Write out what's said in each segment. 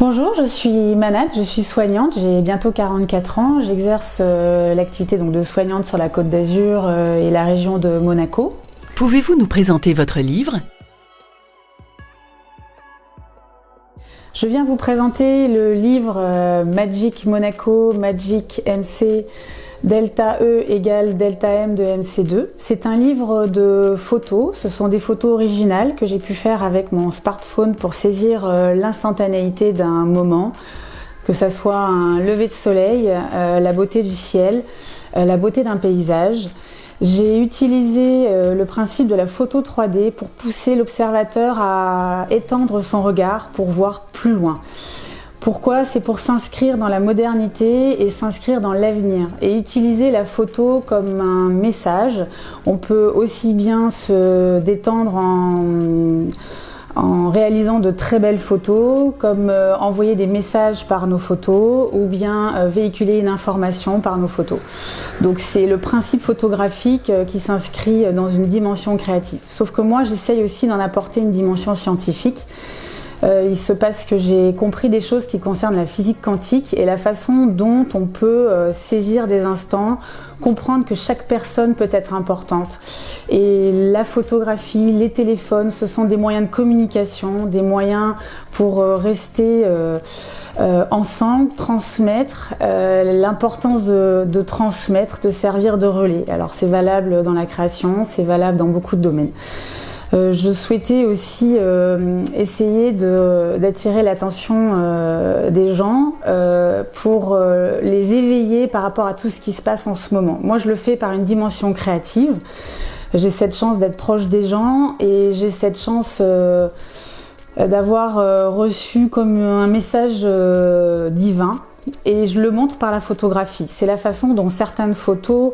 Bonjour, je suis Manat, je suis soignante, j'ai bientôt 44 ans. J'exerce l'activité de soignante sur la Côte d'Azur et la région de Monaco. Pouvez-vous nous présenter votre livre ? Je viens vous présenter le livre Magic Monaco, Magic MC, Delta E égale Delta M de MC2. C'est un livre de photos, ce sont des photos originales que j'ai pu faire avec mon smartphone pour saisir l'instantanéité d'un moment, que ça soit un lever de soleil, la beauté du ciel, la beauté d'un paysage. J'ai utilisé le principe de la photo 3D pour pousser l'observateur à étendre son regard pour voir plus loin. Pourquoi ? C'est pour s'inscrire dans la modernité et s'inscrire dans l'avenir et utiliser la photo comme un message. On peut aussi bien se détendre en réalisant de très belles photos, comme envoyer des messages par nos photos ou bien véhiculer une information par nos photos. Donc c'est le principe photographique qui s'inscrit dans une dimension créative. Sauf que moi j'essaye aussi d'en apporter une dimension scientifique. Il se passe que j'ai compris des choses qui concernent la physique quantique et la façon dont on peut saisir des instants, comprendre que chaque personne peut être importante. Et la photographie, les téléphones, ce sont des moyens de communication, des moyens pour rester ensemble, transmettre, l'importance de transmettre, de servir de relais. Alors c'est valable dans la création, c'est valable dans beaucoup de domaines. Je souhaitais aussi essayer d'attirer l'attention des gens pour les éveiller par rapport à tout ce qui se passe en ce moment. Moi, je le fais par une dimension créative. J'ai cette chance d'être proche des gens et j'ai cette chance d'avoir reçu comme un message divin. Et je le montre par la photographie. C'est la façon dont certaines photos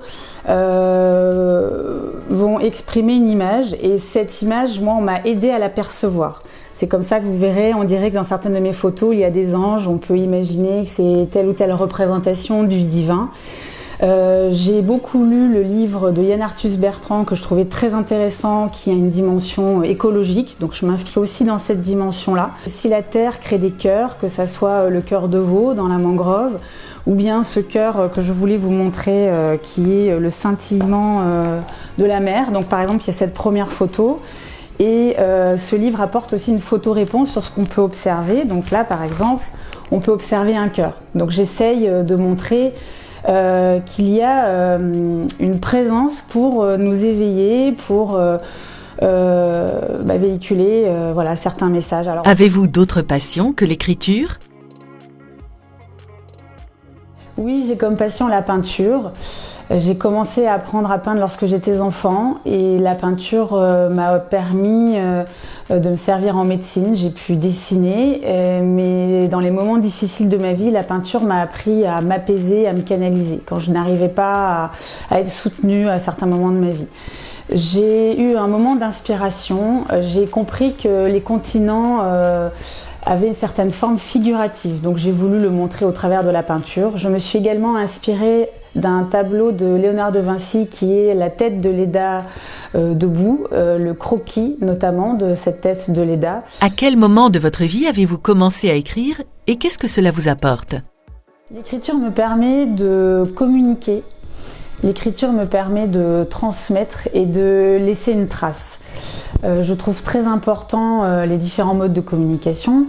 vont exprimer une image. Et cette image, moi, on m'a aidé à la percevoir. C'est comme ça que vous verrez, on dirait que dans certaines de mes photos, il y a des anges. On peut imaginer que c'est telle ou telle représentation du divin. J'ai beaucoup lu le livre de Yann Arthus Bertrand que je trouvais très intéressant, qui a une dimension écologique, donc je m'inscris aussi dans cette dimension-là. Si la Terre crée des cœurs, que ça soit le cœur de veau dans la mangrove, ou bien ce cœur que je voulais vous montrer qui est le scintillement de la mer. Donc par exemple, il y a cette première photo. Et ce livre apporte aussi une photo-réponse sur ce qu'on peut observer. Donc là, par exemple, on peut observer un cœur. Donc j'essaye de montrer qu'il y a une présence pour nous éveiller, pour véhiculer certains messages. Alors, avez-vous d'autres passions que l'écriture ? Oui, j'ai comme passion la peinture. J'ai commencé à apprendre à peindre lorsque j'étais enfant et la peinture m'a permis de me servir en médecine. J'ai pu dessiner, mais dans les moments difficiles de ma vie, la peinture m'a appris à m'apaiser, à me canaliser quand je n'arrivais pas à être soutenue à certains moments de ma vie. J'ai eu un moment d'inspiration, j'ai compris que les continents avait une certaine forme figurative, donc j'ai voulu le montrer au travers de la peinture. Je me suis également inspirée d'un tableau de Léonard de Vinci qui est la tête de Leda debout, le croquis notamment de cette tête de Leda. À quel moment de votre vie avez-vous commencé à écrire et qu'est-ce que cela vous apporte ? L'écriture me permet de communiquer, l'écriture me permet de transmettre et de laisser une trace. Je trouve très important les différents modes de communication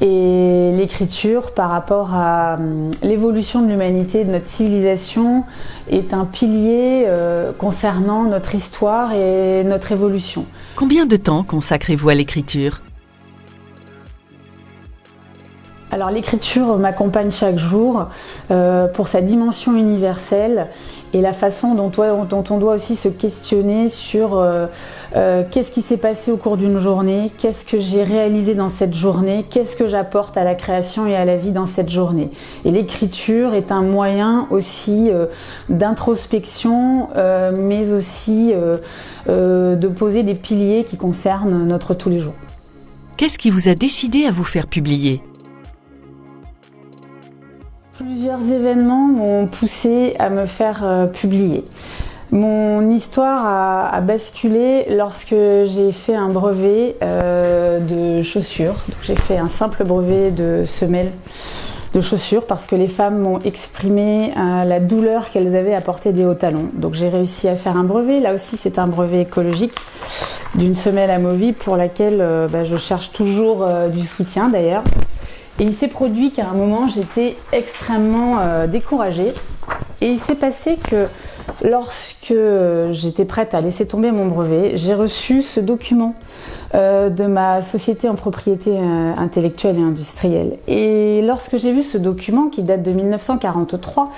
et l'écriture par rapport à l'évolution de l'humanité, de notre civilisation, est un pilier concernant notre histoire et notre évolution. Combien de temps consacrez-vous à l'écriture ? Alors l'écriture m'accompagne chaque jour pour sa dimension universelle et la façon dont on doit aussi se questionner sur qu'est-ce qui s'est passé au cours d'une journée, qu'est-ce que j'ai réalisé dans cette journée, qu'est-ce que j'apporte à la création et à la vie dans cette journée. Et l'écriture est un moyen aussi d'introspection, mais aussi de poser des piliers qui concernent notre tous les jours. Qu'est-ce qui vous a décidé à vous faire publier ? Plusieurs événements m'ont poussé à me faire publier. Mon histoire a basculé lorsque j'ai fait un brevet de chaussures. Donc, j'ai fait un simple brevet de semelle de chaussures parce que les femmes m'ont exprimé la douleur qu'elles avaient à porter des hauts talons. Donc j'ai réussi à faire un brevet. Là aussi, c'est un brevet écologique d'une semelle amovible pour laquelle je cherche toujours du soutien d'ailleurs. Et il s'est produit qu'à un moment, j'étais extrêmement découragée. Et il s'est passé que lorsque j'étais prête à laisser tomber mon brevet, j'ai reçu ce document de ma société en propriété intellectuelle et industrielle. Et lorsque j'ai vu ce document qui date de 1943,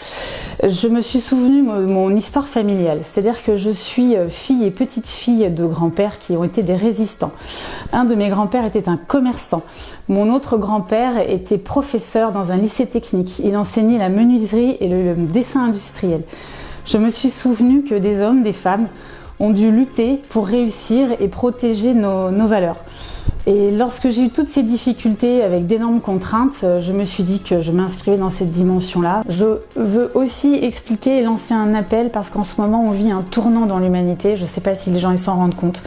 je me suis souvenu de mon histoire familiale. C'est-à-dire que je suis fille et petite-fille de grands-pères qui ont été des résistants. Un de mes grands-pères était un commerçant. Mon autre grand-père était professeur dans un lycée technique. Il enseignait la menuiserie et le dessin industriel. Je me suis souvenu que des hommes, des femmes ont dû lutter pour réussir et protéger nos valeurs. Et lorsque j'ai eu toutes ces difficultés avec d'énormes contraintes, je me suis dit que je m'inscrivais dans cette dimension-là. Je veux aussi expliquer et lancer un appel parce qu'en ce moment on vit un tournant dans l'humanité. Je ne sais pas si les gens s'en rendent compte.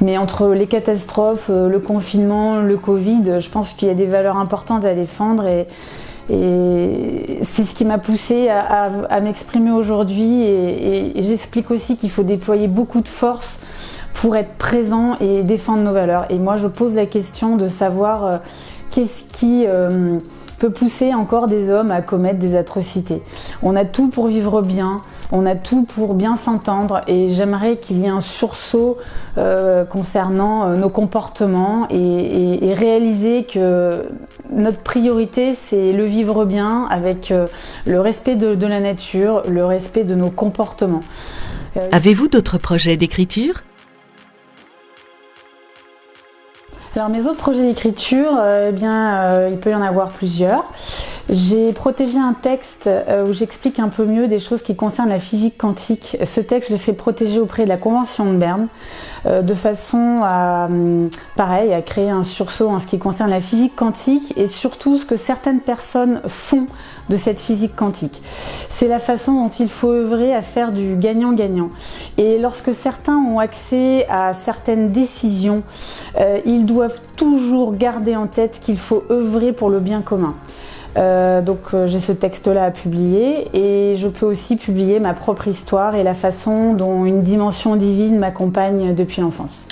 Mais entre les catastrophes, le confinement, le Covid, je pense qu'il y a des valeurs importantes à défendre et c'est ce qui m'a poussée à m'exprimer aujourd'hui et j'explique aussi qu'il faut déployer beaucoup de force pour être présent et défendre nos valeurs. Et moi je pose la question de savoir qu'est-ce qui peut pousser encore des hommes à commettre des atrocités. On a tout pour vivre bien, on a tout pour bien s'entendre et j'aimerais qu'il y ait un sursaut concernant nos comportements et réaliser que notre priorité c'est le vivre bien avec le respect de la nature, le respect de nos comportements. Avez-vous d'autres projets d'écriture ? Alors mes autres projets d'écriture, il peut y en avoir plusieurs. J'ai protégé un texte où j'explique un peu mieux des choses qui concernent la physique quantique. Ce texte, je l'ai fait protéger auprès de la Convention de Berne de façon à créer un sursaut en ce qui concerne la physique quantique et surtout ce que certaines personnes font de cette physique quantique. C'est la façon dont il faut œuvrer à faire du gagnant-gagnant. Et lorsque certains ont accès à certaines décisions, ils doivent toujours garder en tête qu'il faut œuvrer pour le bien commun. J'ai ce texte-là à publier et je peux aussi publier ma propre histoire et la façon dont une dimension divine m'accompagne depuis l'enfance.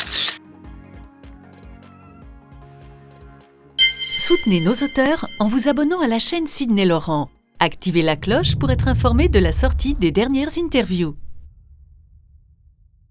Soutenez nos auteurs en vous abonnant à la chaîne Sidney Laurent. Activez la cloche pour être informé de la sortie des dernières interviews.